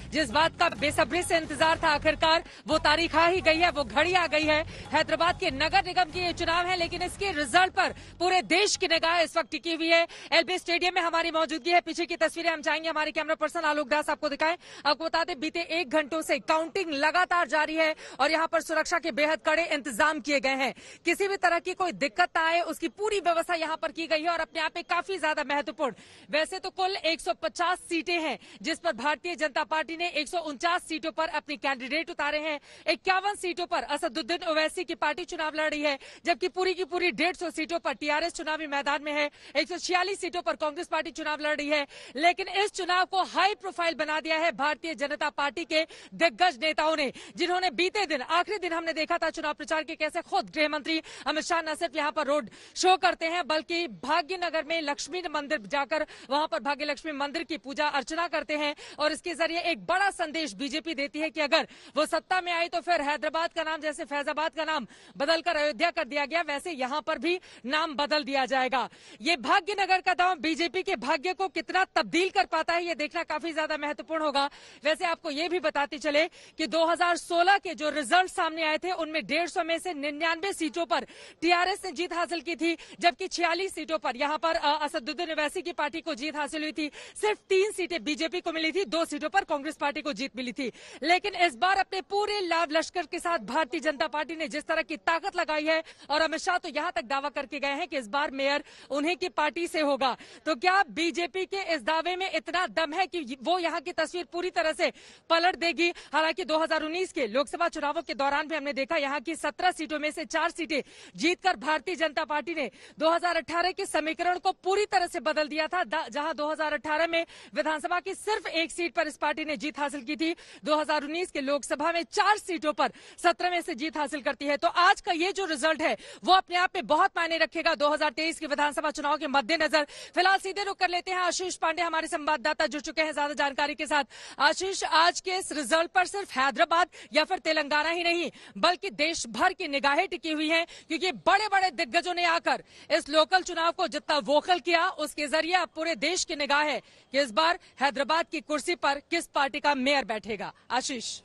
जिस बात का बेसब्री से इंतजार था, आखिरकार वो तारीख आ ही गई है, वो घड़ी आ गई है। हैदराबाद के नगर निगम के ये चुनाव है, लेकिन इसके रिजल्ट पर पूरे देश की निगाह इस वक्त टिकी हुई है। एलबी स्टेडियम में हमारी मौजूदगी है। पीछे की तस्वीरें हम चाहेंगे हमारे कैमरा पर्सन आलोक दास आपको दिखाएं। आपको बता दें, बीते 1 घंटों से काउंटिंग लगातार जारी है और यहाँ पर सुरक्षा के बेहद कड़े इंतजाम किए गए हैं। किसी भी तरह की कोई दिक्कत ना आए, उसकी पूरी व्यवस्था यहाँ पर की गई है और अपने आप में काफी ज्यादा महत्वपूर्ण। वैसे तो कुल 150 सीटें हैं, जिस पर भारतीय जनता पार्टी ने 149 सीटों पर अपने कैंडिडेट उतारे हैं। 51 सीटों पर असदुद्दीन ओवैसी की पार्टी चुनाव लड़ रही है, जबकि पूरी की पूरी 150 सीटों पर टीआरएस चुनावी मैदान में है। 146 सीटों पर कांग्रेस पार्टी चुनाव लड़ रही है। लेकिन इस चुनाव को हाई प्रोफाइल बना दिया है भारतीय जनता पार्टी के दिग्गज नेताओं ने, जिन्होंने बीते दिन, आखिरी दिन हमने देखा था चुनाव प्रचार के, कैसे खुद गृह मंत्री अमित शाह न सिर्फ यहाँ पर रोड शो करते हैं, बल्कि भाग्यनगर में लक्ष्मी मंदिर जाकर वहां पर भाग्य लक्ष्मी मंदिर की पूजा अर्चना करते हैं और इसके जरिए एक बड़ा संदेश बीजेपी देती है कि अगर वो सत्ता में आई तो फिर हैदराबाद का नाम, जैसे फैजाबाद का नाम बदलकर अयोध्या कर दिया गया, वैसे यहां पर भी नाम बदल दिया जाएगा। ये भाग्यनगर का दांव बीजेपी के भाग्य को कितना तब्दील कर पाता है, ये देखना काफी ज्यादा महत्वपूर्ण होगा। वैसे आपको ये भी बताते चले कि 2016 के जो रिजल्ट सामने आए थे, उनमें 150 में से 99 सीटों पर टीआरएस ने जीत हासिल की थी, जबकि 46 सीटों पर यहां पर असदुद्दीन ओवैसी की पार्टी को जीत हासिल हुई थी। सिर्फ 3 सीटें बीजेपी को मिली थी, 2 सीटों पर कांग्रेस पार्टी को जीत मिली थी। लेकिन इस बार अपने पूरे लाभ लश्कर के साथ भारतीय जनता पार्टी ने जिस तरह की ताकत लगाई है, और अमित शाह तो यहां तक दावा करके गए हैं कि इस बार मेयर उन्हीं की पार्टी से होगा, तो क्या बीजेपी के इस दावे में इतना दम है कि वो यहां की तस्वीर पूरी तरह से पलट देगी? हालांकि 2019 के लोकसभा चुनावों के दौरान भी हमने देखा यहां की 17 सीटों में से 4 सीटें जीतकर भारतीय जनता पार्टी ने 2018 के समीकरण को पूरी तरह से बदल दिया था। जहां 2018 में विधानसभा की सिर्फ 1 सीट पर इस पार्टी ने जीत हासिल की थी, 2019 के लोकसभा में 4 सीटों पर 17 में से जीत हासिल करती है। तो आज का ये जो रिजल्ट है वो अपने आप में बहुत मायने रखेगा 2023 के विधानसभा चुनाव के मद्देनजर। फिलहाल सीधे रुक कर लेते हैं आशीष पांडे, हमारे संवाददाता जुड़ चुके हैं ज्यादा जानकारी के साथ। आशीष, आज के इस रिजल्ट पर सिर्फ हैदराबाद या फिर तेलंगाना ही नहीं, बल्कि देश भर की निगाहें टिकी हुई हैं, क्योंकि बड़े बड़े दिग्गजों ने आकर इस लोकल चुनाव को जितना वोकल किया, उसके जरिए अब पूरे देश की निगाह है कि इस बार हैदराबाद की कुर्सी पर किस पार्टी का मेयर बैठेगा। आशीष।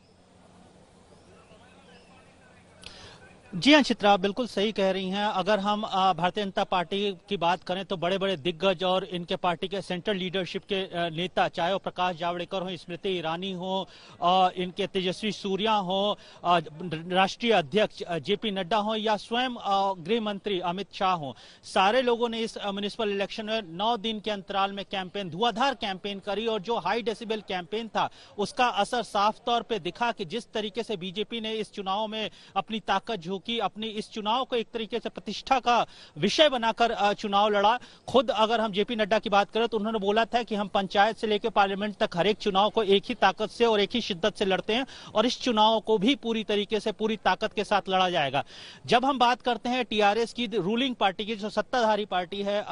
जी हाँ चित्रा, बिल्कुल सही कह रही हैं। अगर हम भारतीय जनता पार्टी की बात करें तो बड़े बड़े दिग्गज और इनके पार्टी के सेंट्रल लीडरशिप के नेता, चाहे वो प्रकाश जावड़ेकर हो, स्मृति ईरानी हो, इनके तेजस्वी सूर्या हो, राष्ट्रीय अध्यक्ष जेपी नड्डा हो, या स्वयं गृह मंत्री अमित शाह हो, सारे लोगों ने इस म्युनिसिपल इलेक्शन में 9 दिन के अंतराल में कैंपेन, धुआंधार कैंपेन करी। और जो हाई डेसिबल कैंपेन था उसका असर साफ तौर पर दिखा कि जिस तरीके से बीजेपी ने इस चुनाव में अपनी ताकत कि अपनी इस चुनाव को एक तरीके से प्रतिष्ठा का विषय बनाकर चुनाव लड़ा। खुद अगर हम जेपी नड्डा की बात करें तो उन्होंने बोला था कि हम पंचायत से लेकर पार्लियामेंट तक हर एक चुनाव को एक ही ताकत से और एक ही शिद्दत से लड़ते हैं, और इस चुनाव को भी पूरी तरीके से पूरी ताकत के साथ लड़ा जाएगा। जब हम बात करते हैं टीआरएस की, रूलिंग पार्टी की, जो सत्ताधारी पार्टी है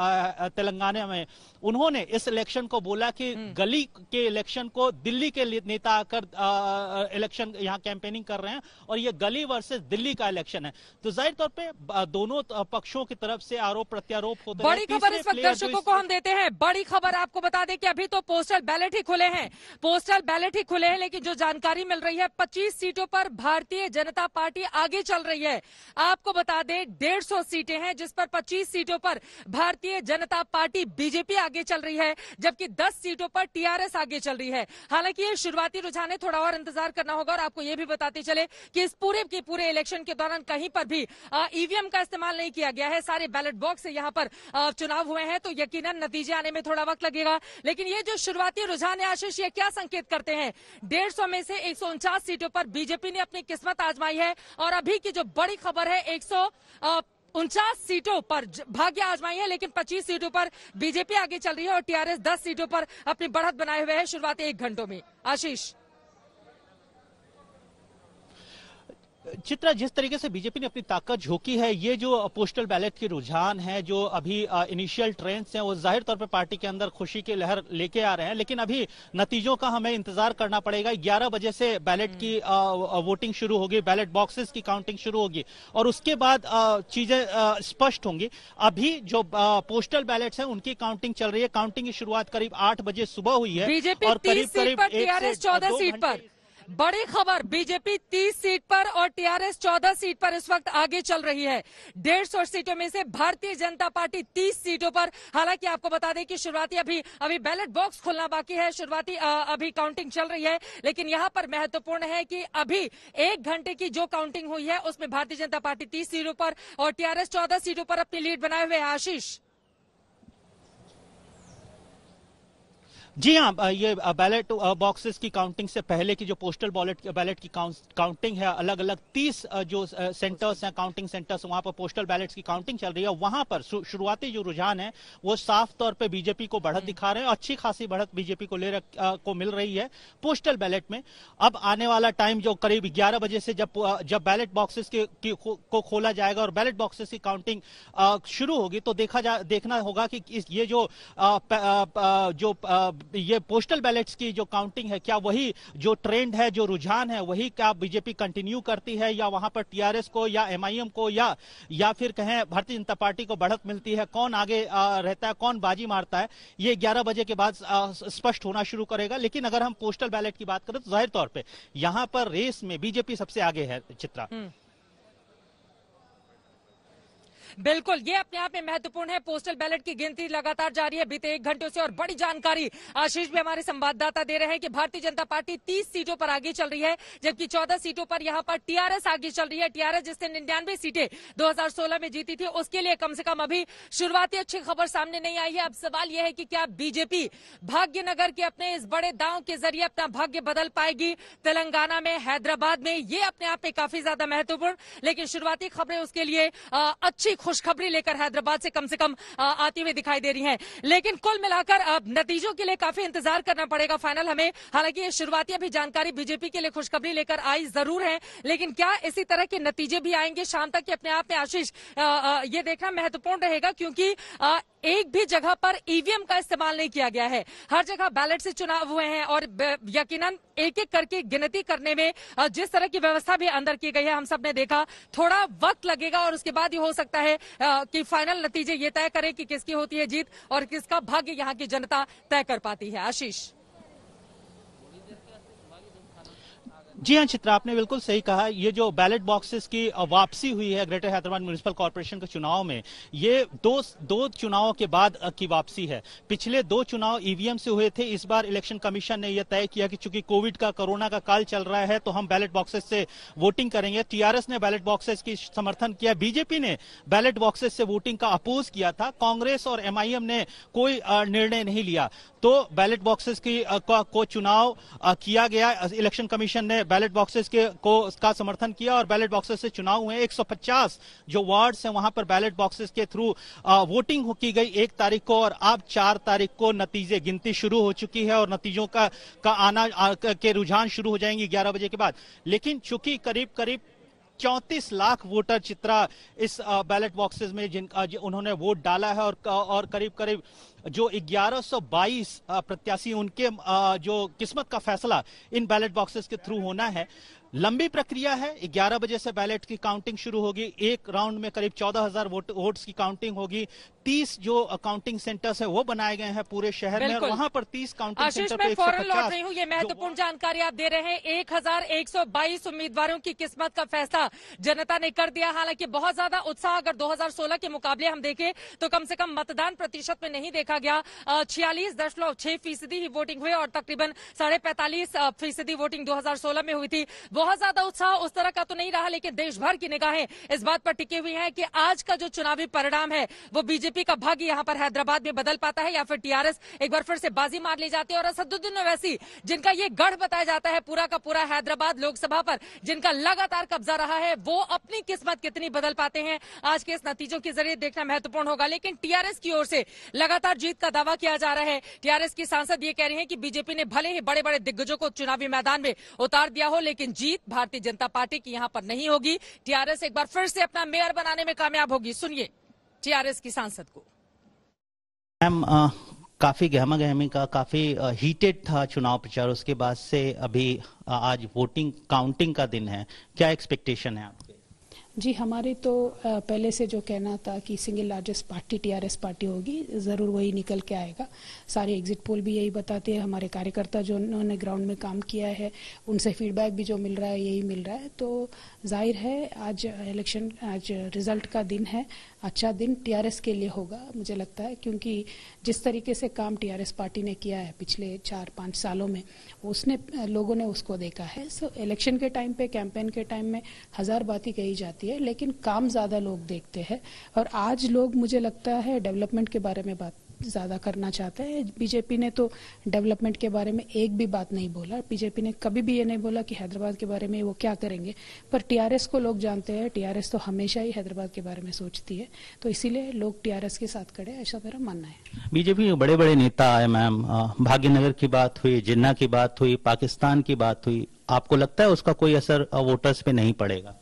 तेलंगाना में, उन्होंने इस इलेक्शन को बोला कि गली के इलेक्शन को दिल्ली के नेता आकर इलेक्शन यहां कैंपेनिंग कर रहे हैं और ये गली वर्सेस दिल्ली का इलेक्शन है। तो जाहिर तौर पे दोनों पक्षों की तरफ से आरोप प्रत्यारोप होते हैं। बड़ी खबर इस वक्त दर्शकों को हम देते हैं। बड़ी खबर आपको बता दें कि अभी तो पोस्टल बैलेट ही खुले हैं, पोस्टल बैलेट ही खुले हैं, लेकिन जो जानकारी मिल रही है 25 सीटों पर भारतीय जनता पार्टी आगे चल रही है। आपको बता दें 150 सीटें हैं, जिस पर 25 सीटों पर भारतीय जनता पार्टी बीजेपी आगे चल रही है, जबकि 10 सीटों पर टीआरएस आगे चल रही है। हालांकि ये शुरुआती रुझान है, थोड़ा और इंतजार करना होगा। और आपको ये भी बताते चले कि इस पूरे के पूरे इलेक्शन के दौरान कहीं पर भी ईवीएम का इस्तेमाल नहीं किया गया है। सारे बैलेट बॉक्स से यहां पर चुनाव हुए हैं, तो यकीनन नतीजे आने में थोड़ा वक्त लगेगा। लेकिन ये जो शुरुआती रुझान है आशीष, ये क्या संकेत करते हैं? 150 में से 149 सीटों पर बीजेपी ने अपनी किस्मत आजमाई है, और अभी की जो बड़ी खबर है 149 सीटों पर भाग्य आजमाई है, लेकिन 25 सीटों पर बीजेपी आगे चल रही है और टीआरएस 10 सीटों पर अपनी बढ़त बनाए हुए है शुरुआती 1 घंटों में। आशीष। चित्रा, जिस तरीके से बीजेपी ने अपनी ताकत झोंकी है, ये जो पोस्टल बैलेट के रुझान है, जो अभी इनिशियल ट्रेंड्स हैं, वो जाहिर तौर पे पार्टी के अंदर खुशी की लहर लेके आ रहे हैं। लेकिन अभी नतीजों का हमें इंतजार करना पड़ेगा। 11 बजे से बैलेट की वोटिंग शुरू होगी, बैलेट बॉक्सेस की काउंटिंग शुरू होगी और उसके बाद चीजें स्पष्ट होंगी। अभी जो पोस्टल बैलेट्स हैं उनकी काउंटिंग चल रही है। काउंटिंग की शुरुआत करीब 8 बजे सुबह हुई है बीजेपी और 30 सीट पर, टीआरएस 14 सीट पर। बड़ी खबर, बीजेपी 30 सीट पर और टीआरएस 14 सीट पर इस वक्त आगे चल रही है। 150 सीटों में से भारतीय जनता पार्टी 30 सीटों पर। हालांकि आपको बता दें कि शुरुआती अभी बैलेट बॉक्स खुलना बाकी है, शुरुआती अभी काउंटिंग चल रही है। लेकिन यहां पर महत्वपूर्ण है कि अभी 1 घंटे की जो काउंटिंग हुई है उसमें भारतीय जनता पार्टी 30 सीटों पर और टीआरएस 14 सीटों पर अपनी लीड बनाए हुए है। आशीष। जी हाँ, ये बैलेट बॉक्सेस की काउंटिंग से पहले की जो पोस्टल बैलेट की काउंटिंग है, अलग अलग 30 जो सेंटर्स हैं, काउंटिंग सेंटर्स, वहां पर पोस्टल बैलेट्स की काउंटिंग चल रही है। वहां पर शुरुआती जो रुझान है वो साफ तौर पे बीजेपी को बढ़त दिखा रहे हैं। अच्छी खासी बढ़त बीजेपी को मिल रही है पोस्टल बैलेट में। अब आने वाला टाइम जो करीब 11 बजे से जब बैलेट बॉक्सेस को खोला जाएगा और बैलेट बॉक्सेस की काउंटिंग शुरू होगी तो देखना होगा कि ये ये पोस्टल बैलेट्स की जो काउंटिंग है, क्या वही जो ट्रेंड है, जो रुझान है, वही क्या बीजेपी कंटिन्यू करती है या वहां पर टीआरएस को या एमआईएम को या फिर कहें भारतीय जनता पार्टी को बढ़त मिलती है? कौन आगे रहता है, कौन बाजी मारता है, ये 11 बजे के बाद स्पष्ट होना शुरू करेगा। लेकिन अगर हम पोस्टल बैलेट की बात करें तो जाहिर तौर पर यहां पर रेस में बीजेपी सबसे आगे है। चित्रा, बिल्कुल, ये अपने आप में महत्वपूर्ण है। पोस्टल बैलेट की गिनती लगातार जारी है बीते 1 घंटे से और बड़ी जानकारी आशीष भी हमारे संवाददाता दे रहे हैं कि भारतीय जनता पार्टी 30 सीटों पर आगे चल रही है, जबकि 14 सीटों पर यहां पर टीआरएस आगे चल रही है। टीआरएस जिसने 99 सीटें 2016 में जीती थी, उसके लिए कम से कम अभी शुरुआती अच्छी खबर सामने नहीं आई है। अब सवाल यह है कि क्या बीजेपी भाग्यनगर के अपने इस बड़े दांव के जरिए अपना भाग्य बदल पाएगी तेलंगाना में, हैदराबाद में? ये अपने आप में काफी ज्यादा महत्वपूर्ण, लेकिन शुरुआती खबरें उसके लिए अच्छी खुशखबरी लेकर हैदराबाद से कम आती हुई दिखाई दे रही हैं। लेकिन कुल मिलाकर अब नतीजों के लिए काफी इंतजार करना पड़ेगा फाइनल हमें। हालांकि ये शुरुआती अभी जानकारी बीजेपी के लिए खुशखबरी लेकर आई जरूर है, लेकिन क्या इसी तरह के नतीजे भी आएंगे शाम तक? अपने आप में आशीष ये देखना महत्वपूर्ण रहेगा, क्योंकि एक भी जगह पर ईवीएम का इस्तेमाल नहीं किया गया है। हर जगह बैलेट से चुनाव हुए हैं और यकीनन एक एक करके गिनती करने में जिस तरह की व्यवस्था भी अंदर की गई है, हम सब ने देखा, थोड़ा वक्त लगेगा और उसके बाद ही हो सकता है कि फाइनल नतीजे ये तय करें कि किसकी होती है जीत और किसका भाग्य यहां की जनता तय कर पाती है। आशीष। जी हाँ चित्रा, आपने बिल्कुल सही कहा। ये जो बैलेट बॉक्सेस की वापसी हुई है ग्रेटर हैदराबाद म्युनिसिपल कॉर्पोरेशन के चुनाव में, ये दो चुनावों के बाद की वापसी है। पिछले 2 चुनाव ईवीएम से हुए थे। इस बार इलेक्शन कमीशन ने यह तय किया कि चूंकि कोरोना का काल चल रहा है तो हम बैलेट बॉक्सेस से वोटिंग करेंगे। टीआरएस ने बैलेट बॉक्सेस की समर्थन किया, बीजेपी ने बैलेट बॉक्सेस से वोटिंग का अपोज किया था, कांग्रेस और एमआईएम ने कोई निर्णय नहीं लिया। तो बैलेट बॉक्सेस को चुनाव किया गया। इलेक्शन कमीशन ने बैलेट बॉक्सेस का समर्थन किया और बैलेट बॉक्सेस से चुनाव हुए। 150 जो वार्ड्स हैं वहां पर बैलेट बॉक्सेस के थ्रू वोटिंग की गई 1 तारीख को और अब 4 तारीख को नतीजे गिनती शुरू हो चुकी है और नतीजों का आना के रुझान शुरू हो जाएंगे 11 बजे के बाद। लेकिन चूंकि करीब 34 लाख वोटर चित्रा इस बैलेट बॉक्सेस में उन्होंने वोट डाला है और करीब जो 1122 प्रत्याशी, उनके जो किस्मत का फैसला इन बैलेट बॉक्सेस के थ्रू होना है। लंबी प्रक्रिया है। 11 बजे से बैलेट की काउंटिंग शुरू होगी। एक राउंड में करीब 14,000 वोट्स की काउंटिंग होगी। 30 जो काउंटिंग सेंटर्स है वो बनाए गए हैं पूरे शहर में और वहां पर 30 काउंटिंग सेंटर पे 150। लौट रही हूँ, ये महत्वपूर्ण जानकारी आप दे रहे हैं। 1122 उम्मीदवारों की किस्मत का फैसला जनता ने कर दिया। हालांकि बहुत ज्यादा उत्साह अगर 2016 के मुकाबले हम देखें तो कम से कम मतदान प्रतिशत में नहीं देखा गया। 46.6% ही वोटिंग हुई और तकरीबन 45.5% वोटिंग 2016 में हुई थी। बहुत ज्यादा उत्साह उस तरह का तो नहीं रहा, लेकिन देश भर की निगाहें इस बात पर टिकी हुई हैं कि आज का जो चुनावी परिणाम है वो बीजेपी का भाग्य यहां पर हैदराबाद में बदल पाता है या फिर टीआरएस एक बार फिर से बाजी मार ली जाती है। और असदुद्दीन ओवैसी, जिनका ये गढ़ बताया जाता है पूरा का पूरा हैदराबाद लोकसभा पर, जिनका लगातार कब्जा रहा है, वो अपनी किस्मत कितनी बदल पाते हैं आज के इस नतीजों के जरिए देखना महत्वपूर्ण होगा। लेकिन टीआरएस की ओर से लगातार जीत का दावा किया जा रहा है। टीआरएस की सांसद ये कह रही हैं कि बीजेपी ने भले ही बड़े बड़े दिग्गजों को चुनावी मैदान में उतार दिया हो, लेकिन जीत भारतीय जनता पार्टी की यहां पर नहीं होगी। टीआरएस एक बार फिर से अपना मेयर बनाने में कामयाब होगी। सुनिए टीआरएस की सांसद को। मैम, काफी गहमा गहमी का, काफी हीटेड था चुनाव प्रचार, उसके बाद से अभी आज वोटिंग काउंटिंग का दिन है, क्या एक्सपेक्टेशन है आपके? जी, हमारी तो पहले से जो कहना था कि single largest party TRS party होगी, ज़रूर वही निकल के आएगा। सारे एग्जिट पोल भी यही बताते हैं, हमारे कार्यकर्ता जो उन्होंने ग्राउंड में काम किया है उनसे फीडबैक भी जो मिल रहा है यही मिल रहा है। तो जाहिर है आज रिजल्ट का दिन है, अच्छा दिन टीआरएस के लिए होगा मुझे लगता है, क्योंकि जिस तरीके से काम टीआरएस पार्टी ने किया है पिछले 4-5 सालों में उसने लोगों ने उसको देखा है। सो इलेक्शन के टाइम पे, कैंपेन के टाइम में हजार बातें कही जाती है, लेकिन काम ज्यादा लोग देखते हैं। और आज लोग मुझे लगता है डेवलपमेंट के बारे में बात ज्यादा करना चाहते हैं। बीजेपी ने तो डेवलपमेंट के बारे में एक भी बात नहीं बोला। बीजेपी ने कभी भी ये नहीं बोला कि हैदराबाद के बारे में वो क्या करेंगे, पर टीआरएस को लोग जानते हैं। टीआरएस तो हमेशा ही हैदराबाद के बारे में सोचती है, तो इसीलिए लोग टीआरएस के साथ खड़े, ऐसा मेरा मानना है। बीजेपी के बड़े बड़े नेता आए मैम, भाग्यनगर की बात हुई, जिन्ना की बात हुई, पाकिस्तान की बात हुई, आपको लगता है उसका कोई असर वोटर्स पे नहीं पड़ेगा?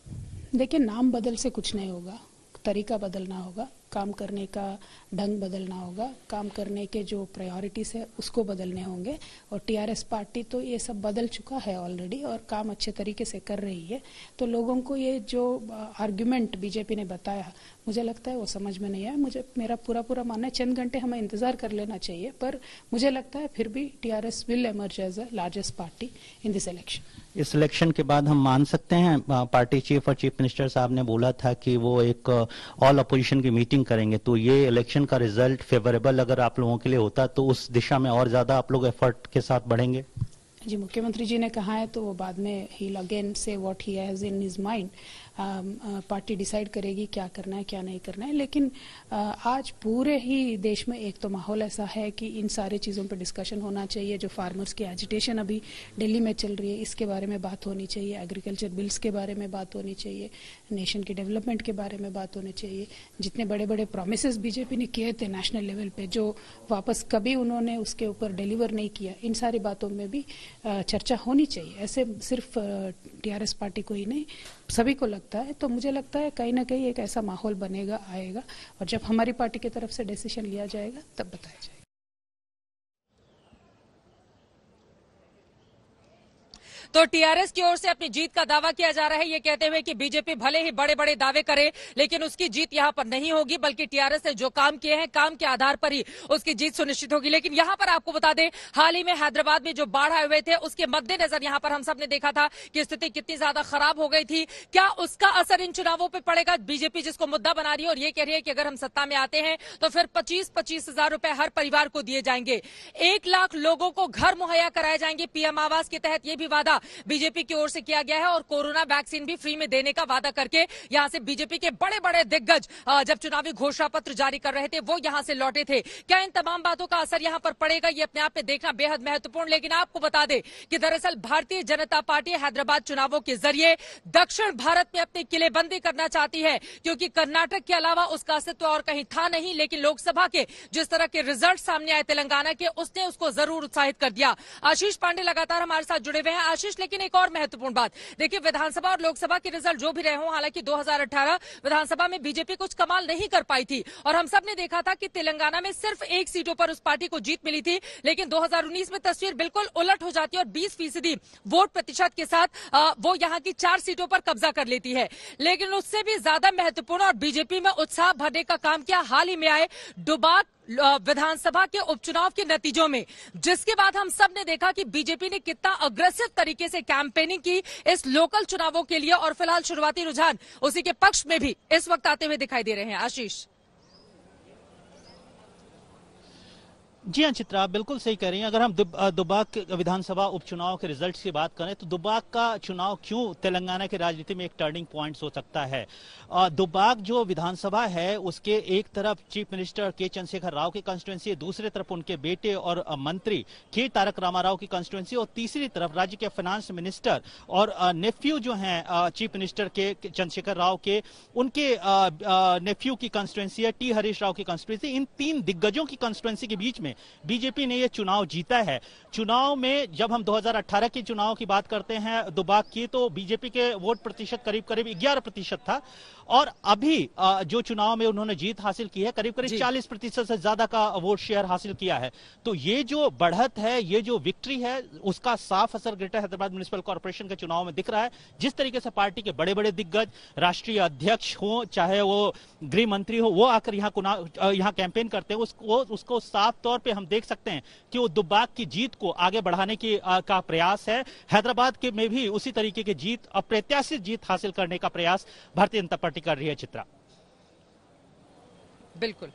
देखिए, नाम बदल से कुछ नहीं होगा, तरीका बदलना होगा, काम करने का ढंग बदलना होगा, काम करने के जो प्रायोरिटीज है उसको बदलने होंगे। और टीआरएस पार्टी तो ये सब बदल चुका है ऑलरेडी और काम अच्छे तरीके से कर रही है। तो लोगों को ये जो आर्ग्यूमेंट बीजेपी ने बताया मुझे लगता है वो समझ में नहीं आया। मेरा पूरा मानना है चंद घंटे हमें इंतजार कर लेना चाहिए, पर मुझे लगता है फिर भी TRS will emerge as a largest party in this election. इस इलेक्शन के बाद हम मान सकते हैं, पार्टी चीफ और चीफ मिनिस्टर साहब ने बोला था कि वो एक ऑल अपोजिशन की मीटिंग करेंगे, तो ये इलेक्शन का रिजल्ट फेवरेबल अगर आप लोगों के लिए होता तो उस दिशा में और ज्यादा आप लोग एफर्ट के साथ बढ़ेंगे? जी, मुख्यमंत्री जी ने कहा है तो वो बाद में ही अगेन से what he has in his mind. Party decide करेगी क्या करना है क्या नहीं करना है, लेकिन आज पूरे ही देश में एक तो माहौल ऐसा है कि इन सारी चीज़ों पर डिस्कशन होना चाहिए। जो फार्मर्स की एजिटेशन अभी दिल्ली में चल रही है इसके बारे में बात होनी चाहिए, एग्रीकल्चर बिल्स के बारे में बात होनी चाहिए, नेशन के डेवलपमेंट के बारे में बात होनी चाहिए। जितने बड़े बड़े प्रोमिसेस बीजेपी ने किए थे नेशनल लेवल पे, जो वापस कभी उन्होंने उसके ऊपर डिलीवर नहीं किया, इन सारी बातों में भी चर्चा होनी चाहिए। ऐसे सिर्फ टीआरएस पार्टी को ही नहीं, सभी को लगता है। तो मुझे लगता है कहीं ना कहीं एक ऐसा माहौल बनेगा, आएगा, और जब हमारी पार्टी की तरफ से डिसीजन लिया जाएगा तब बताया जाएगा। तो टीआरएस की ओर से अपनी जीत का दावा किया जा रहा है, ये कहते हुए कि बीजेपी भले ही बड़े बड़े दावे करे लेकिन उसकी जीत यहां पर नहीं होगी, बल्कि टीआरएस ने जो काम किए हैं काम के आधार पर ही उसकी जीत सुनिश्चित होगी। लेकिन यहां पर आपको बता दें, हाल ही में हैदराबाद में जो बाढ़ आए हुए थे उसके मद्देनजर यहां पर हम सब ने देखा था कि स्थिति कितनी ज्यादा खराब हो गई थी। क्या उसका असर इन चुनावों पर पड़ेगा? बीजेपी जिसको मुद्दा बना रही है और ये कह रही है कि अगर हम सत्ता में आते हैं तो फिर 25-25 हजार रुपए हर परिवार को दिए जाएंगे, 1 लाख लोगों को घर मुहैया कराए जाएंगे पीएम आवास के तहत, ये भी वादा बीजेपी की ओर से किया गया है। और कोरोना वैक्सीन भी फ्री में देने का वादा करके यहां से बीजेपी के बड़े बड़े दिग्गज जब चुनावी घोषणा पत्र जारी कर रहे थे वो यहां से लौटे थे। क्या इन तमाम बातों का असर यहां पर पड़ेगा, ये अपने आप में देखना बेहद महत्वपूर्ण। लेकिन आपको बता दें कि दरअसल भारतीय जनता पार्टी हैदराबाद चुनावों के जरिए दक्षिण भारत में अपनी किलेबंदी करना चाहती है, क्योंकि कर्नाटक के अलावा उसका अस्तित्व और कहीं था नहीं। लेकिन लोकसभा के जिस तरह के रिजल्ट सामने आए तेलंगाना के, उसने उसको जरूर उत्साहित कर दिया। आशीष पांडे लगातार हमारे साथ जुड़े हुए हैं। आशीष, लेकिन एक और महत्वपूर्ण बात देखिए, विधानसभा और लोकसभा के रिजल्ट जो भी रहे हों, हालांकि 2018 विधानसभा में बीजेपी कुछ कमाल नहीं कर पाई थी और हम सब ने देखा था कि तेलंगाना में सिर्फ 1 सीटों पर उस पार्टी को जीत मिली थी। लेकिन 2019 में तस्वीर बिल्कुल उलट हो जाती है और 20% वोट प्रतिशत के साथ वो यहां की 4 सीटों पर कब्जा कर लेती है। लेकिन उससे भी ज्यादा महत्वपूर्ण और बीजेपी में उत्साह भरने का काम किया हाल ही में आए डुबाक विधानसभा के उपचुनाव के नतीजों में, जिसके बाद हम सब ने देखा कि बीजेपी ने कितना अग्रेसिव तरीके से कैंपेनिंग की इस लोकल चुनावों के लिए। और फिलहाल शुरुआती रुझान उसी के पक्ष में भी इस वक्त आते हुए दिखाई दे रहे हैं। आशीष, जी हाँ चित्रा, आप बिल्कुल सही कह रही हैं। अगर हम दुब्बाक विधानसभा उपचुनाव के रिजल्ट्स की बात करें तो दुब्बाक का चुनाव क्यों तेलंगाना की राजनीति में एक टर्निंग पॉइंट हो सकता है। दुब्बाक जो विधानसभा है उसके एक तरफ चीफ मिनिस्टर के चंद्रशेखर राव की कंस्टिट्यूंसी है, दूसरी तरफ उनके बेटे और मंत्री के तारक रामाराव की कंस्टिट्यूंसी, और तीसरी तरफ राज्य के फाइनेंस मिनिस्टर और नेफ्यू जो हैं चीफ मिनिस्टर के चंद्रशेखर राव के, उनके नेफ्यू की कंस्टिट्यूंसी है, टी हरीश राव की कंस्टिट्यूंसी। इन तीन दिग्गजों की कंस्टिट्यूंसी के बीच में बीजेपी ने यह चुनाव जीता है। चुनाव में जब हम 2018 के चुनाव की बात करते हैं दुब्बाक की, तो बीजेपी के वोट प्रतिशत करीब करीब 11% था, और अभी जो चुनाव में उन्होंने जीत हासिल की है करीब करीब 40% से ज्यादा का वोट शेयर हासिल किया है। तो ये जो बढ़त है, ये जो विक्ट्री है, उसका साफ असर ग्रेटर हैदराबाद म्युनिसिपल कॉर्पोरेशन के चुनाव में दिख रहा है। जिस तरीके से पार्टी के बड़े बड़े दिग्गज, राष्ट्रीय अध्यक्ष हो चाहे वो गृह मंत्री हो, वो आकर यहाँ कैंपेन करते हैं, उसको साफ तौर पे हम देख सकते हैं कि वो दुब्बाक की जीत को आगे बढ़ाने का प्रयास है। हैदराबाद के में भी उसी तरीके की जीत, अप्रत्याशित जीत हासिल करने का प्रयास भारतीय जनता पार्टी कर रही है चित्रा। बिल्कुल,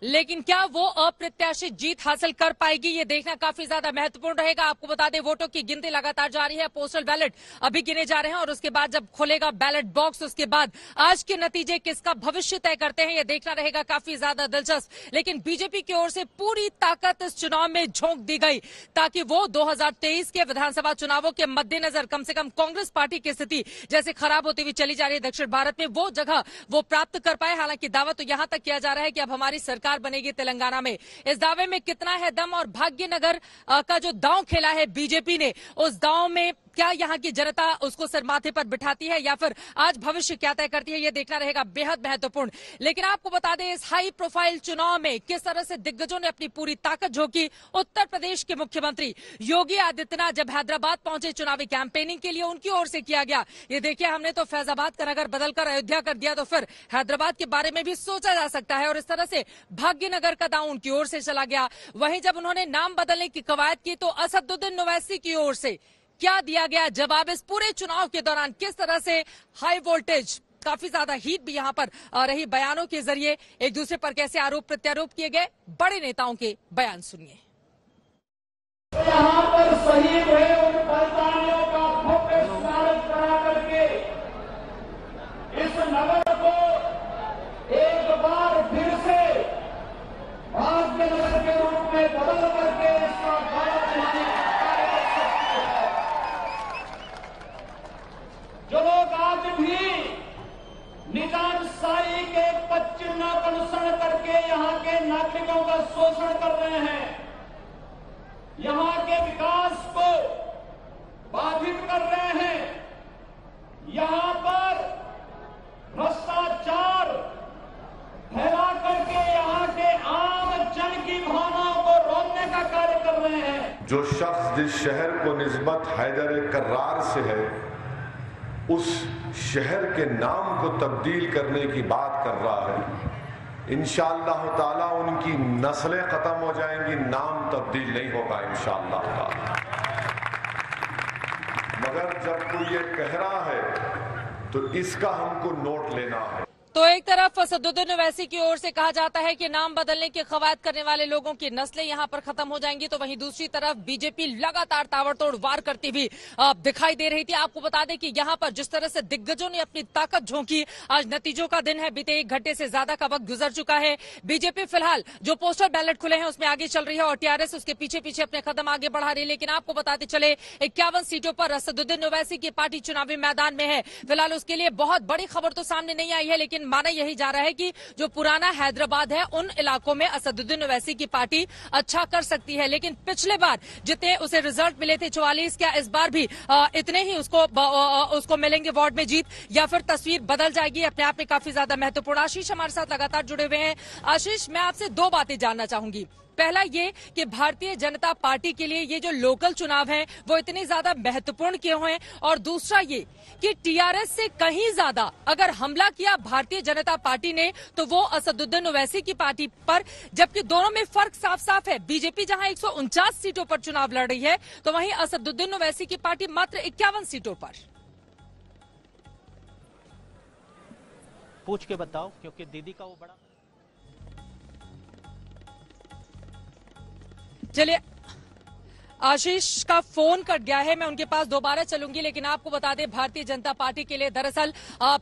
लेकिन क्या वो अप्रत्याशित जीत हासिल कर पाएगी, ये देखना काफी ज्यादा महत्वपूर्ण रहेगा। आपको बता दें, वोटों की गिनती लगातार जारी है, पोस्टल बैलेट अभी गिने जा रहे हैं, और उसके बाद जब खोलेगा बैलेट बॉक्स, उसके बाद आज के नतीजे किसका भविष्य तय करते हैं, ये देखना रहेगा काफी ज्यादा दिलचस्प। लेकिन बीजेपी की ओर से पूरी ताकत इस चुनाव में झोंक दी गई ताकि वो 2023 के विधानसभा चुनावों के मद्देनजर कम से कम कांग्रेस पार्टी की स्थिति जैसे खराब होती हुई चली जा रही है दक्षिण भारत में, वो जगह वो प्राप्त कर पाए। हालांकि दावा तो यहां तक किया जा रहा है कि अब हमारी सरकार बनेगी तेलंगाना में। इस दावे में कितना है दम, और भाग्यनगर का जो दांव खेला है बीजेपी ने, उस दांव में क्या यहाँ की जनता उसको सर माथे पर बिठाती है या फिर आज भविष्य क्या तय करती है, ये देखना रहेगा बेहद महत्वपूर्ण। लेकिन आपको बता दें, इस हाई प्रोफाइल चुनाव में किस तरह से दिग्गजों ने अपनी पूरी ताकत झोंकी। उत्तर प्रदेश के मुख्यमंत्री योगी आदित्यनाथ जब हैदराबाद पहुंचे चुनावी कैंपेनिंग के लिए, उनकी ओर से किया गया ये देखिए, हमने तो फैजाबाद का नगर बदलकर अयोध्या कर दिया, तो फिर हैदराबाद के बारे में भी सोचा जा सकता है, और इस तरह से भाग्यनगर का दांव उनकी ओर से चला गया। वहीं जब उन्होंने नाम बदलने की कवायद की तो असदुद्दीन ओवैसी की ओर से क्या दिया गया जवाब, इस पूरे चुनाव के दौरान किस तरह से हाई वोल्टेज, काफी ज्यादा हीट भी यहां पर रही, बयानों के जरिए एक दूसरे पर कैसे आरोप प्रत्यारोप किए गए, बड़े नेताओं के बयान सुनिए। यहाँ पर शहीद हुए उन बलिदानियों का भव्य स्मारक बना करके इस नगर को एक बार फिर से भाग्यनगर के रूप में बदल करके इसका गौरव बढ़ाने का कार्य कर सकते हैं। जो लोग आज भी निजामशाही के पदचिन्ह का अनुसरण करके यहाँ के नागरिकों का शोषण कर रहे हैं, यहाँ के विकास को बाधित कर रहे हैं, यहाँ पर भ्रष्टाचार फैला करके यहाँ के आम जन की भावनाओं को रोकने का कार्य कर रहे हैं। जो शख्स जिस शहर को निस्बत हैदर कर्रार से है, उस शहर के नाम को तब्दील करने की बात कर रहा है, इंशाअल्लाह ताला उनकी नस्लें खत्म हो जाएंगी, नाम तब्दील नहीं होगा इंशाअल्लाह ताला। मगर जब कोई ये कह रहा है तो इसका हमको नोट लेना है। तो एक तरफ असदुद्दीन ओवैसी की ओर से कहा जाता है कि नाम बदलने की कवायद करने वाले लोगों की नस्लें यहां पर खत्म हो जाएंगी, तो वहीं दूसरी तरफ बीजेपी लगातार ताबड़तोड़ वार करती हुई दिखाई दे रही थी। आपको बता दें कि यहां पर जिस तरह से दिग्गजों ने अपनी ताकत झोंकी, आज नतीजों का दिन है, बीते 1 घंटे से ज्यादा का वक्त गुजर चुका है। बीजेपी फिलहाल जो पोस्टल बैलेट खुले हैं उसमें आगे चल रही है और टीआरएस उसके पीछे पीछे अपने कदम आगे बढ़ा रही है। लेकिन आपको बताते चले 51 सीटों पर असदुद्दीन ओवैसी की पार्टी चुनावी मैदान में है। फिलहाल उसके लिए बहुत बड़ी खबर तो सामने नहीं आई है, लेकिन माना यही जा रहा है कि जो पुराना हैदराबाद है उन इलाकों में असदुद्दीन ओवैसी की पार्टी अच्छा कर सकती है। लेकिन पिछले बार जितने उसे रिजल्ट मिले थे 44, क्या इस बार भी इतने ही उसको मिलेंगे वार्ड में जीत, या फिर तस्वीर बदल जाएगी, अपने आप में काफी ज्यादा महत्वपूर्ण। आशीष हमारे साथ लगातार जुड़े हुए हैं। आशीष, मैं आपसे 2 बातें जानना चाहूंगी। पहला ये कि भारतीय जनता पार्टी के लिए ये जो लोकल चुनाव हैं वो इतने ज्यादा महत्वपूर्ण क्यों हैं, और दूसरा ये कि टीआरएस से कहीं ज्यादा अगर हमला किया भारतीय जनता पार्टी ने तो वो असदुद्दीन ओवैसी की पार्टी पर, जबकि दोनों में फर्क साफ साफ है। बीजेपी जहां 149 सीटों पर चुनाव लड़ रही है तो वहीं असदुद्दीन ओवैसी की पार्टी मात्र 51 सीटों पर। पूछ के बताओ, क्योंकि दीदी का वो बड़ा चलिए, आशीष का फोन कट गया है, मैं उनके पास दोबारा चलूंगी, लेकिन आपको बता दें भारतीय जनता पार्टी के लिए दरअसल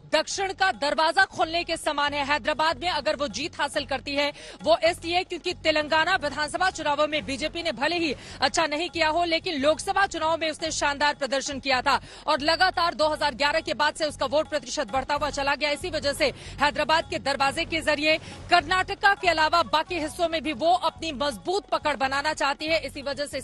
दक्षिण का दरवाजा खोलने के समान है। हैदराबाद में अगर वो जीत हासिल करती है वो इसलिए क्योंकि तेलंगाना विधानसभा चुनावों में बीजेपी ने भले ही अच्छा नहीं किया हो, लेकिन लोकसभा चुनाव में उसने शानदार प्रदर्शन किया था और लगातार 2011 के बाद से उसका वोट प्रतिशत बढ़ता हुआ चला गया। इसी वजह से हैदराबाद के दरवाजे के जरिए कर्नाटका के अलावा बाकी हिस्सों में भी वो अपनी मजबूत पकड़ बनाना चाहती है। इसी वजह से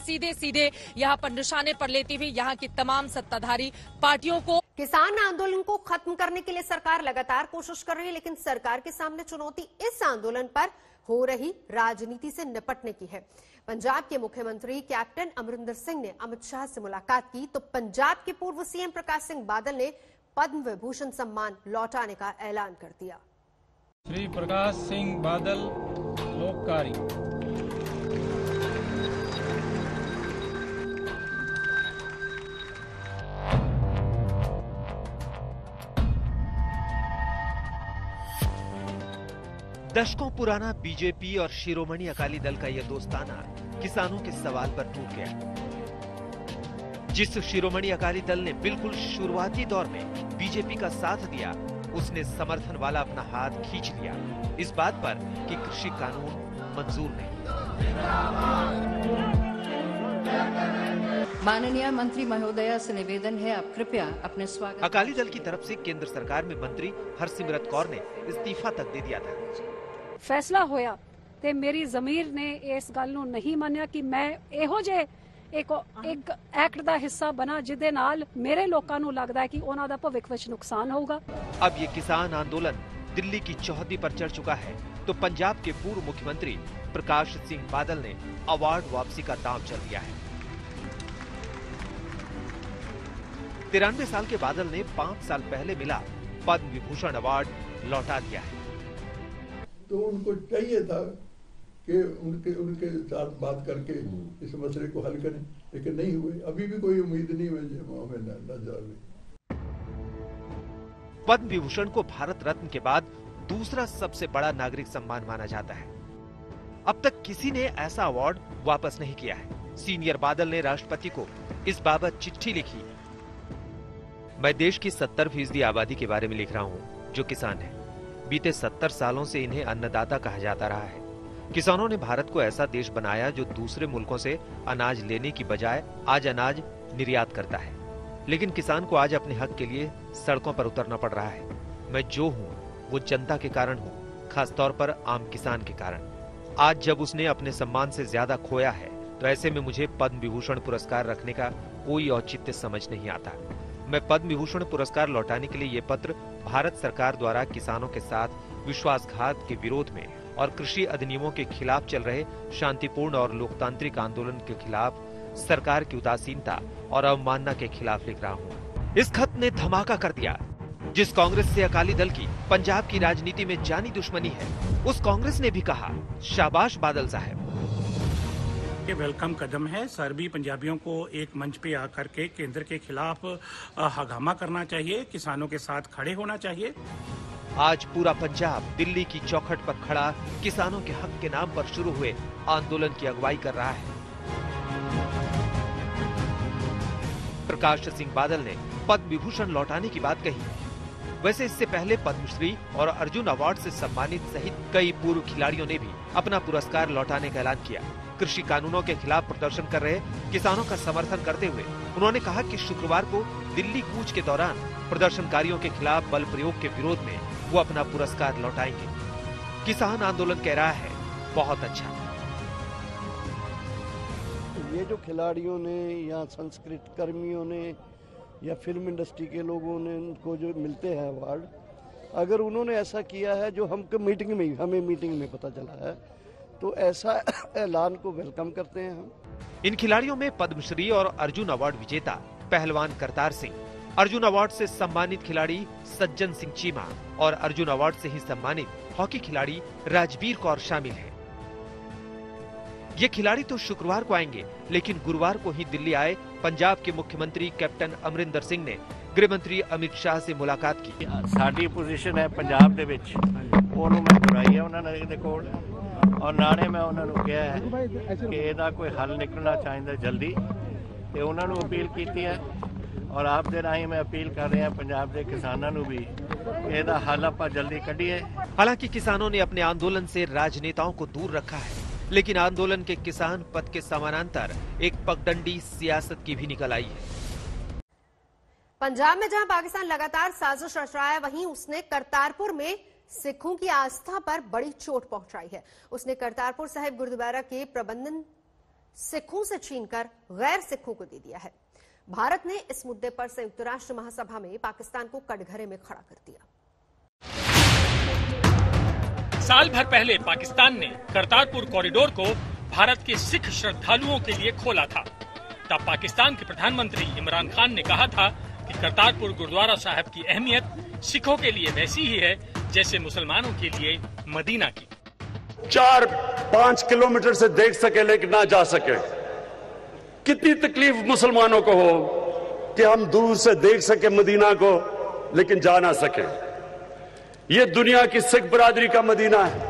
सीधे यहां पर निशाने पर लेती हुई यहां की तमाम सत्ताधारी पार्टियों को। किसान आंदोलन को खत्म करने के लिए सरकार लगातार कोशिश कर रही है, लेकिन सरकार के सामने चुनौती इस आंदोलन पर हो रही राजनीति से निपटने की है। पंजाब के मुख्यमंत्री कैप्टन अमरिंदर सिंह ने अमित शाह से मुलाकात की तो पंजाब के पूर्व सीएम प्रकाश सिंह बादल ने पद्म विभूषण सम्मान लौटाने का ऐलान कर दिया। श्री प्रकाश सिंह बादल लोककारी। दशकों पुराना बीजेपी और शिरोमणि अकाली दल का यह दोस्ताना किसानों के सवाल पर टूट गया। जिस शिरोमणि अकाली दल ने बिल्कुल शुरुआती दौर में बीजेपी का साथ दिया, उसने समर्थन वाला अपना हाथ खींच लिया इस बात पर कि कृषि कानून मंजूर नहीं। माननीय मंत्री महोदया से निवेदन है, आप कृपया अपने स्वागत। अकाली दल की तरफ से केंद्र सरकार में मंत्री हरसिमरत कौर ने इस्तीफा तक दे दिया था। फैसला होया ते मेरी जमीर ने इस गल नूं नहीं मानिया कि मैं ਇਹੋ ਜੇ एक एक्ट ਦਾ हिस्सा बना जिदे नाल मेरे लोकां नूं लगदा है कि उन्हां दा भविख विच नुकसान होगा। अब ये किसान आंदोलन दिल्ली की चौहद्दी पर चढ़ चुका है तो पंजाब के पूर्व मुख्यमंत्री प्रकाश सिंह बादल ने अवार्ड वापसी का दांव चल दिया है। 93 साल के बादल ने 5 साल पहले मिला पद्म विभूषण अवार्ड लौटा दिया है। तो उनको चाहिए था कि उनके साथ बात करके इस मसले को हल करें, लेकिन नहीं हुए। अभी भी कोई उम्मीद नहीं हमें नजर आ रही। पद्म विभूषण को भारत रत्न के बाद दूसरा सबसे बड़ा नागरिक सम्मान माना जाता है। अब तक किसी ने ऐसा अवार्ड वापस नहीं किया है। सीनियर बादल ने राष्ट्रपति को इस बाबत चिट्ठी लिखी। मैं देश की 70% आबादी के बारे में लिख रहा हूँ जो किसान है। बीते 70 सालों से इन्हें अन्नदाता कहा जाता रहा है। किसानों ने भारत को ऐसा देश बनाया जो दूसरे मुल्कों से अनाज लेने की बजाय आज अनाज निर्यात करता है। लेकिन किसान को आज अपने हक के लिए सड़कों पर उतरना पड़ रहा है। मैं जो हूँ वो जनता के कारण हूँ, खासतौर पर आम किसान के कारण। आज जब उसने अपने सम्मान से ज्यादा खोया है तो ऐसे में मुझे पद्म विभूषण पुरस्कार रखने का कोई औचित्य समझ नहीं आता। मैं पद्म विभूषण पुरस्कार लौटाने के लिए ये पत्र भारत सरकार द्वारा किसानों के साथ विश्वासघात के विरोध में और कृषि अधिनियमों के खिलाफ चल रहे शांतिपूर्ण और लोकतांत्रिक आंदोलन के खिलाफ सरकार की उदासीनता और अवमानना के खिलाफ लिख रहा हूँ। इस खत ने धमाका कर दिया। जिस कांग्रेस से अकाली दल की पंजाब की राजनीति में जानी दुश्मनी है, उस कांग्रेस ने भी कहा शाबाश बादल साहब। ये वेलकम कदम है। सभी पंजाबियों को एक मंच पे आकर के केंद्र के खिलाफ हंगामा करना चाहिए, किसानों के साथ खड़े होना चाहिए। आज पूरा पंजाब दिल्ली की चौखट पर खड़ा किसानों के हक के नाम पर शुरू हुए आंदोलन की अगुवाई कर रहा है। प्रकाश सिंह बादल ने पद्म विभूषण लौटाने की बात कही। वैसे इससे पहले पद्मश्री और अर्जुन अवार्ड से सम्मानित सहित कई पूर्व खिलाड़ियों ने भी अपना पुरस्कार लौटाने का ऐलान किया। कृषि कानूनों के खिलाफ प्रदर्शन कर रहे किसानों का समर्थन करते हुए उन्होंने कहा कि शुक्रवार को दिल्ली कूच के दौरान प्रदर्शनकारियों के खिलाफ बल प्रयोग के विरोध में वो अपना पुरस्कार लौटाएंगे। किसान आंदोलन कह रहा है बहुत अच्छा। ये जो खिलाड़ियों ने या संस्कृत कर्मियों ने या फिल्म इंडस्ट्री के लोगों ने उनको जो मिलते हैं अवार्ड, अगर उन्होंने ऐसा किया है जो हमें मीटिंग में पता चला है, तो ऐसा ऐलान को वेलकम करते हैं हम। इन खिलाड़ियों में पद्मश्री और अर्जुन अवार्ड विजेता पहलवान करतार सिंह, अर्जुन अवार्ड से सम्मानित खिलाड़ी सज्जन सिंह चीमा और अर्जुन अवार्ड से ही सम्मानित हॉकी खिलाड़ी राजबीर कौर शामिल हैं। ये खिलाड़ी तो शुक्रवार को आएंगे, लेकिन गुरुवार को ही दिल्ली आए पंजाब के मुख्यमंत्री कैप्टन अमरिंदर सिंह ने गृह मंत्री अमित शाह से मुलाकात की। साडी पोजीशन है पंजाब दे विच, ओनू मैं दुहराई है उन्होंने। देखो ਔਰ ਨਾਲੇ ਮੈਂ ਉਹਨਾਂ ਨੂੰ ਕਿਹਾ ਹੈ ਕਿ ਇਹਦਾ ਕੋਈ ਹੱਲ ਨਿਕਲਣਾ ਚਾਹੀਦਾ ਜਲਦੀ ਤੇ ਉਹਨਾਂ ਨੂੰ ਅਪੀਲ ਕੀਤੀ ਹੈ ਔਰ ਆਪ ਦੇ ਰਾਹੀਂ मैं अपील कर रहे हैं पंजाब के किसानों ਨੂੰ भी ਇਹਦਾ ਹੱਲ ਆਪਾਂ जल्दी ਕੱਢੀਏ। हालांकि किसानों ने अपने आंदोलन से राजनेताओं को दूर रखा है, लेकिन आंदोलन के किसान पथ के समानांतर एक पगडंडी सियासत की भी निकल आई है। पंजाब में जहां पाकिस्तान लगातार साजिश रच रहा है, वहीं उसने करतारपुर में सिखों की आस्था पर बड़ी चोट पहुंचाई है। उसने करतारपुर साहिब गुरुद्वारा के प्रबंधन सिखों से छीनकर गैर सिखों को दे दिया है। भारत ने इस मुद्दे पर संयुक्त राष्ट्र महासभा में पाकिस्तान को कटघरे में खड़ा कर दिया। साल भर पहले पाकिस्तान ने करतारपुर कॉरिडोर को भारत के सिख श्रद्धालुओं के लिए खोला था। तब पाकिस्तान के प्रधानमंत्री इमरान खान ने कहा था कि करतारपुर गुरुद्वारा साहिब की अहमियत सिखों के लिए वैसी ही है जैसे मुसलमानों के लिए मदीना की। 4-5 किलोमीटर से देख सके लेकिन ना जा सके। कितनी तकलीफ मुसलमानों को हो कि हम दूर से देख सके मदीना को लेकिन जा ना सके। ये दुनिया की सिख बरादरी का मदीना है।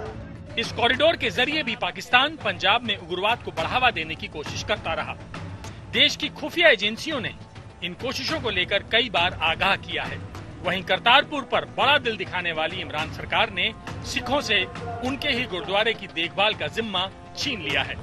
इस कॉरिडोर के जरिए भी पाकिस्तान पंजाब में उग्रवाद को बढ़ावा देने की कोशिश करता रहा। देश की खुफिया एजेंसियों ने इन कोशिशों को लेकर कई बार आगाह किया है। वहीं करतारपुर पर बड़ा दिल दिखाने वाली इमरान सरकार ने सिखों से उनके ही गुरुद्वारे की देखभाल का जिम्मा छीन लिया है।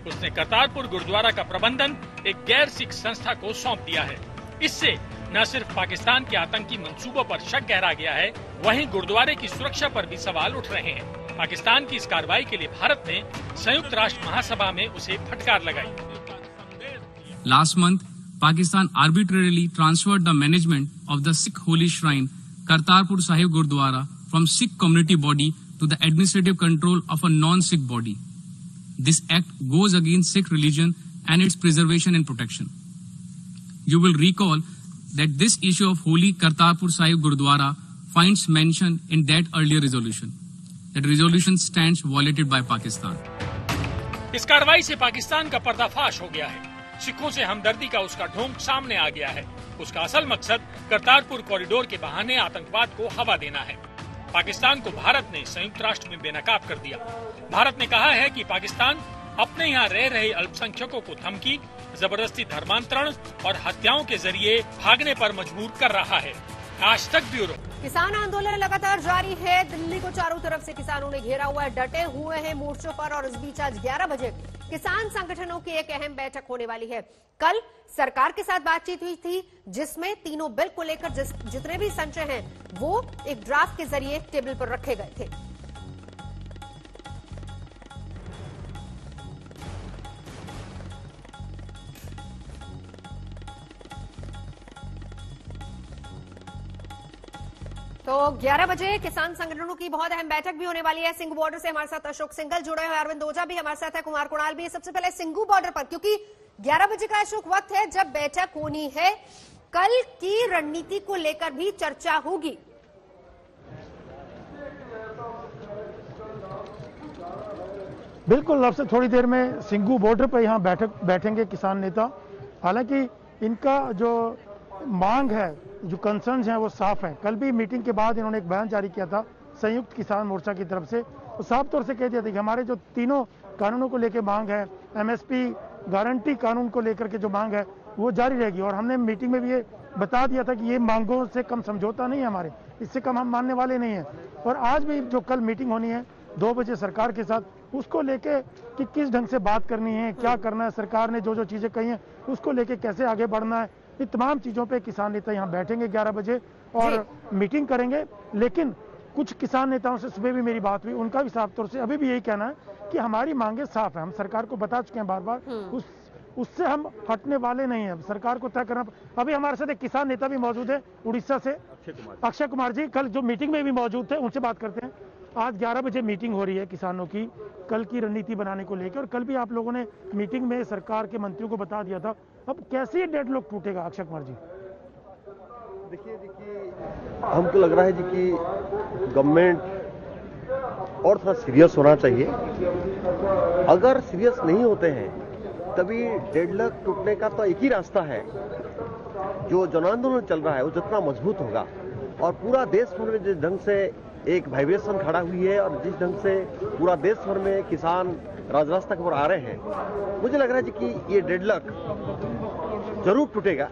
उसने करतारपुर गुरुद्वारा का प्रबंधन एक गैर सिख संस्था को सौंप दिया है। इससे न सिर्फ पाकिस्तान के आतंकी मंसूबों पर शक गहरा गया है, वहीं गुरुद्वारे की सुरक्षा पर भी सवाल उठ रहे हैं। पाकिस्तान की इस कार्रवाई के लिए भारत ने संयुक्त राष्ट्र महासभा में उसे फटकार लगाई। Last month, Pakistan arbitrarily transferred the management of the Sikh holy shrine Kartarpur Sahib Gurdwara from Sikh community body to the administrative control of a non-Sikh body. This act goes against Sikh religion and its preservation and protection. You will recall that this issue of holy Kartarpur Sahib Gurdwara finds mention in that earlier resolution. That resolution stands violated by Pakistan. इस कार्रवाई से पाकिस्तान का पर्दाफाश हो गया है। सिखों से हमदर्दी का उसका ढोंग सामने आ गया है। उसका असल मकसद करतारपुर कॉरिडोर के बहाने आतंकवाद को हवा देना है। पाकिस्तान को भारत ने संयुक्त राष्ट्र में बेनकाब कर दिया। भारत ने कहा है कि पाकिस्तान अपने यहाँ रह रहे अल्पसंख्यकों को धमकी, जबरदस्ती धर्मांतरण और हत्याओं के जरिए भागने पर मजबूर कर रहा है। आज तक ब्यूरो। किसान आंदोलन लगातार जारी है। दिल्ली को चारों तरफ से किसानों ने घेरा हुआ है, डटे हुए हैं मोर्चों पर। और इस बीच आज 11 बजे किसान संगठनों की एक अहम बैठक होने वाली है। कल सरकार के साथ बातचीत हुई थी, जिसमें तीनों बिल को लेकर जितने भी संशय हैं वो एक ड्राफ्ट के जरिए टेबल पर रखे गए थे। तो 11 बजे किसान संगठनों की बहुत अहम बैठक भी होने वाली है। सिंघू बॉर्डर से हमारे साथ अशोक सिंघल जुड़े हुए, अरविंद ओझा भी हमारे साथ है, कुमार कुणाल भी। सबसे पहले सिंघू बॉर्डर पर, क्योंकि 11 बजे का अशोक वक्त है जब बैठक होनी है, कल की रणनीति को लेकर भी चर्चा होगी। बिल्कुल, अब से थोड़ी देर में सिंघू बॉर्डर पर यहाँ बैठेंगे किसान नेता। हालांकि इनका जो मांग है, जो कंसर्न्स हैं वो साफ हैं। कल भी मीटिंग के बाद इन्होंने एक बयान जारी किया था संयुक्त किसान मोर्चा की तरफ से, तो साफ तौर से कह दिया था कि हमारे जो तीनों कानूनों को लेकर मांग है, एमएसपी गारंटी कानून को लेकर के जो मांग है वो जारी रहेगी। और हमने मीटिंग में भी ये बता दिया था कि ये मांगों से कम समझौता नहीं है, हमारे इससे कम हम मानने वाले नहीं हैं। और आज भी जो कल मीटिंग होनी है 2 बजे सरकार के साथ, उसको लेके कि किस ढंग से बात करनी है, क्या करना है, सरकार ने जो चीजें कही हैं उसको लेके कैसे आगे बढ़ना है, ये तमाम चीजों पे किसान नेता यहाँ बैठेंगे 11 बजे और मीटिंग करेंगे। लेकिन कुछ किसान नेताओं से सुबह भी मेरी बात हुई, उनका भी साफ तौर से अभी भी यही कहना है कि हमारी मांगे साफ है, हम सरकार को बता चुके हैं बार बार, उससे हम हटने वाले नहीं है। सरकार को तय करना। अभी हमारे साथ एक किसान नेता भी मौजूद है उड़ीसा से, अक्षय कुमार जी, कल जो मीटिंग में भी मौजूद थे, उनसे बात करते हैं। आज 11 बजे मीटिंग हो रही है किसानों की, कल की रणनीति बनाने को लेकर, और कल भी आप लोगों ने मीटिंग में सरकार के मंत्रियों को बता दिया था। अब कैसे ये डेडलॉक टूटेगा अक्षय कुमार जी? देखिए हमको लग रहा है जी कि गवर्नमेंट और थोड़ा सीरियस होना चाहिए। अगर सीरियस नहीं होते हैं तभी डेडलॉक टूटने का तो एक ही रास्ता है, जो जन आंदोलन चल रहा है वो जितना मजबूत होगा और पूरा देश में जिस ढंग से एक वाइब्रेशन खड़ा हुई है और जिस ढंग से पूरा देश भर में किसान राजरास्ता पर आ रहे हैं, मुझे लग रहा है जी कि ये डेडलॉक जरूर टूटेगा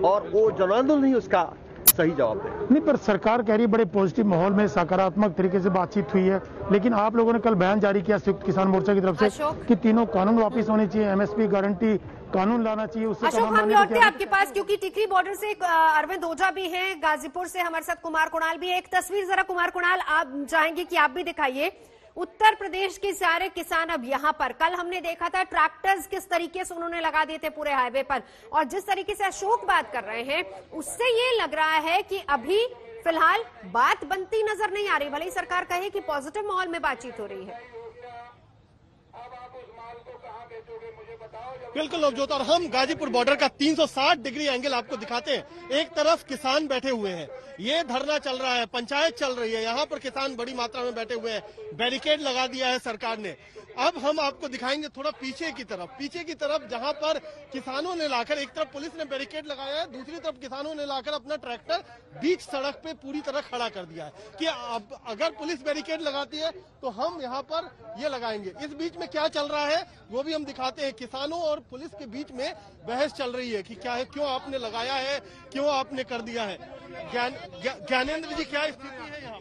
और वो जन आंदोलन ही उसका सही जवाब है। नहीं, पर सरकार कह रही है बड़े पॉजिटिव माहौल में सकारात्मक तरीके से बातचीत हुई है, लेकिन आप लोगों ने कल बयान जारी किया संयुक्त किसान मोर्चा की तरफ से कि तीनों कानून वापस होने चाहिए, एमएसपी गारंटी कानून लाना चाहिए। उससे अशोक, हम लौटते हैं आपके पास क्योंकि टिकरी बॉर्डर से अरविंद ओझा भी हैं, गाजीपुर से हमारे साथ कुमार कुणाल भी है। एक तस्वीर जरा कुमार कुणाल आप चाहेंगे कि आप भी दिखाइए। उत्तर प्रदेश के सारे किसान अब यहाँ पर, कल हमने देखा था ट्रैक्टर्स किस तरीके से उन्होंने लगा दिए थे पूरे हाईवे पर, और जिस तरीके से अशोक बात कर रहे हैं उससे ये लग रहा है कि अभी फिलहाल बात बनती नजर नहीं आ रही, भले ही सरकार कहे कि पॉजिटिव माहौल में बातचीत हो रही है। बिल्कुल नवजोत, और हम गाजीपुर बॉर्डर का 360 डिग्री एंगल आपको दिखाते हैं। एक तरफ किसान बैठे हुए हैं, ये धरना चल रहा है, पंचायत चल रही है, यहाँ पर किसान बड़ी मात्रा में बैठे हुए हैं, बैरिकेड लगा दिया है सरकार ने। अब हम आपको दिखाएंगे थोड़ा पीछे की तरफ जहां पर किसानों ने लाकर, एक तरफ पुलिस ने बैरिकेड लगाया है, दूसरी तरफ किसानों ने लाकर अपना ट्रैक्टर बीच सड़क पे पूरी तरह खड़ा कर दिया है कि अब अगर पुलिस बैरिकेड लगाती है तो हम यहाँ पर ये लगाएंगे। इस बीच में क्या चल रहा है वो भी हम दिखाते हैं। किसानों और पुलिस के बीच में बहस चल रही है कि क्या है, क्यों आपने लगाया है, क्यों आपने कर दिया है। ज्ञानेंद्र जी, क्या स्थिति है यहाँ?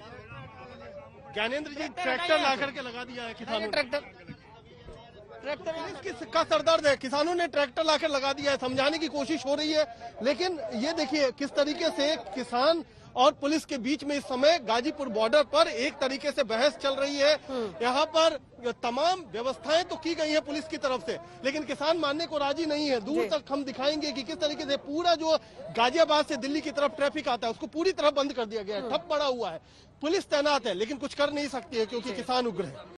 ज्ञानेंद्र जी, ट्रैक्टर ला करके लगा दिया है किसानों ने। ट्रैक्टर किसका सरदर्द है, किसानों ने ट्रैक्टर लाकर लगा दिया है, समझाने की कोशिश हो रही है, लेकिन ये देखिए किस तरीके से किसान और पुलिस के बीच में इस समय गाजीपुर बॉर्डर पर एक तरीके से बहस चल रही है। यहाँ पर तमाम व्यवस्थाएं तो की गई है पुलिस की तरफ से, लेकिन किसान मानने को राजी नहीं है। दूर तक हम दिखाएंगे कि किस तरीके से पूरा जो गाजियाबाद से दिल्ली की तरफ ट्रैफिक आता है उसको पूरी तरह बंद कर दिया गया है, ठप पड़ा हुआ है, पुलिस तैनात है, लेकिन कुछ कर नहीं सकती है क्योंकि किसान उग्र है।